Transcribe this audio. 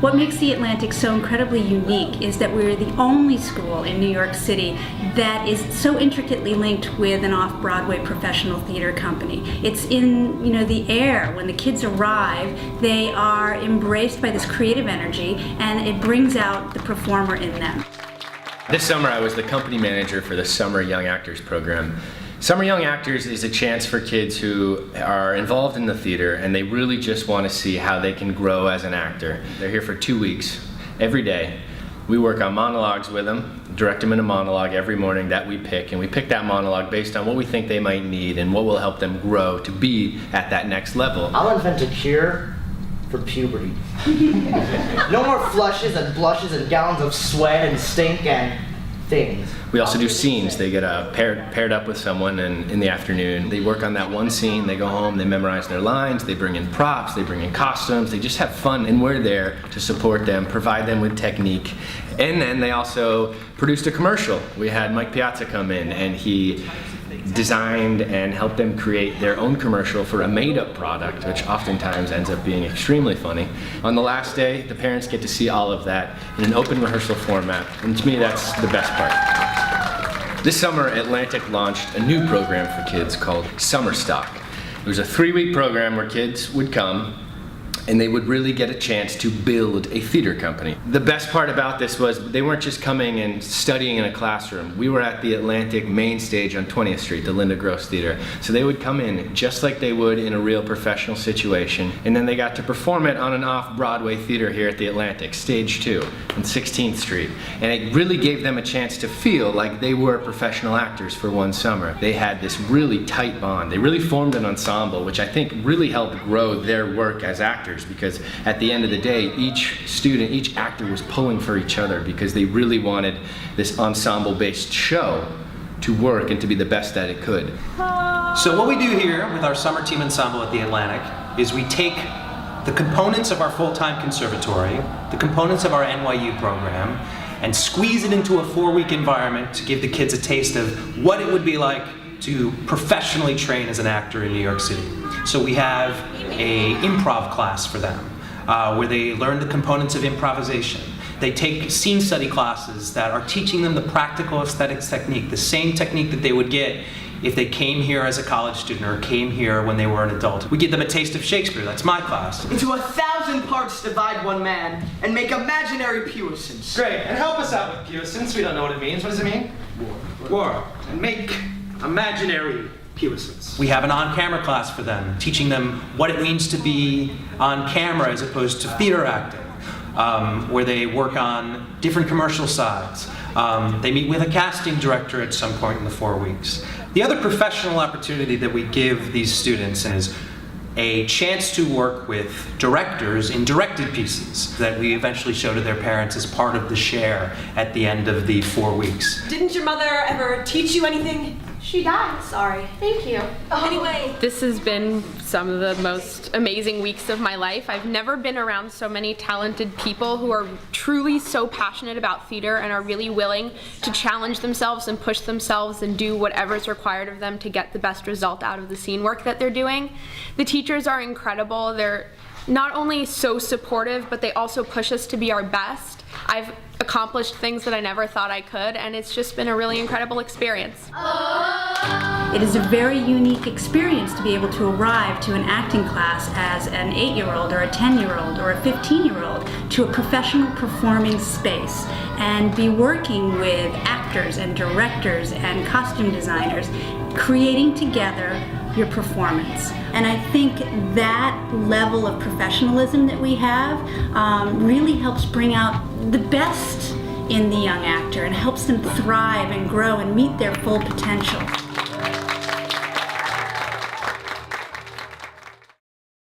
What makes the Atlantic so incredibly unique is that we're the only school in New York City that is so intricately linked with an off-Broadway professional theater company. It's in the air. When the kids arrive, they are embraced by this creative energy, and it brings out the performer in them. This summer I was the company manager for the Summer Young Actors program. Summer Young Actors is a chance for kids who are involved in the theater and they really just want to see how they can grow as an actor. They're here for 2 weeks, every day. We work on monologues with them, direct them in a monologue every morning that we pick, and we pick that monologue based on what we think they might need and what will help them grow to be at that next level. I'll invent a cure for puberty. No more flushes and blushes and gallons of sweat and stink and things. We also do scenes. They get paired up with someone, and in the afternoon they work on that one scene. They go home, they memorize their lines, they bring in props, they bring in costumes, they just have fun, and we're there to support them, provide them with technique. And then they also produced a commercial. We had Mike Piazza come in, and he designed and helped them create their own commercial for a made-up product, which oftentimes ends up being extremely funny. On the last day, the parents get to see all of that in an open rehearsal format, and to me that's the best part. This summer, Atlantic launched a new program for kids called Summer Stock. It was a 3-week program where kids would come and they would really get a chance to build a theater company. The best part about this was they weren't just coming and studying in a classroom. We were at the Atlantic main stage on 20th Street, the Linda Gross Theater. So they would come in just like they would in a real professional situation, and then they got to perform it on an off-Broadway theater here at the Atlantic, Stage 2 on 16th Street. And it really gave them a chance to feel like they were professional actors for one summer. They had this really tight bond. They really formed an ensemble, which I think really helped grow their work as actors, because at the end of the day, each student, each actor was pulling for each other because they really wanted this ensemble-based show to work and to be the best that it could. So what we do here with our summer team ensemble at the Atlantic is we take the components of our full-time conservatory, the components of our NYU program, and squeeze it into a 4-week environment to give the kids a taste of what it would be like to professionally train as an actor in New York City. So we have an improv class for them, where they learn the components of improvisation. They take scene study classes that are teaching them the practical aesthetics technique, the same technique that they would get if they came here as a college student or came here when they were an adult. We give them a taste of Shakespeare. That's my class. Into 1,000 parts divide one man and make imaginary puissance. Great, and help us out with puissance. We don't know what it means. What does it mean? War. And make imaginary puissance. We have an on-camera class for them, teaching them what it means to be on camera as opposed to theater acting, where they work on different commercial sides. They meet with a casting director at some point in the 4 weeks. The other professional opportunity that we give these students is a chance to work with directors in directed pieces that we eventually show to their parents as part of the share at the end of the 4 weeks. Didn't your mother ever teach you anything? She died. Sorry. Thank you. Anyway. This has been some of the most amazing weeks of my life. I've never been around so many talented people who are truly so passionate about theater and are really willing to challenge themselves and push themselves and do whatever is required of them to get the best result out of the scene work that they're doing. The teachers are incredible. They're not only so supportive, but they also push us to be our best. I've accomplished things that I never thought I could, and it's just been a really incredible experience. It is a very unique experience to be able to arrive to an acting class as an 8-year-old or a 10-year-old or a 15-year-old to a professional performing space and be working with actors and directors and costume designers, creating together your performance. And I think that level of professionalism that we have really helps bring out the best in the young actor and helps them thrive and grow and meet their full potential.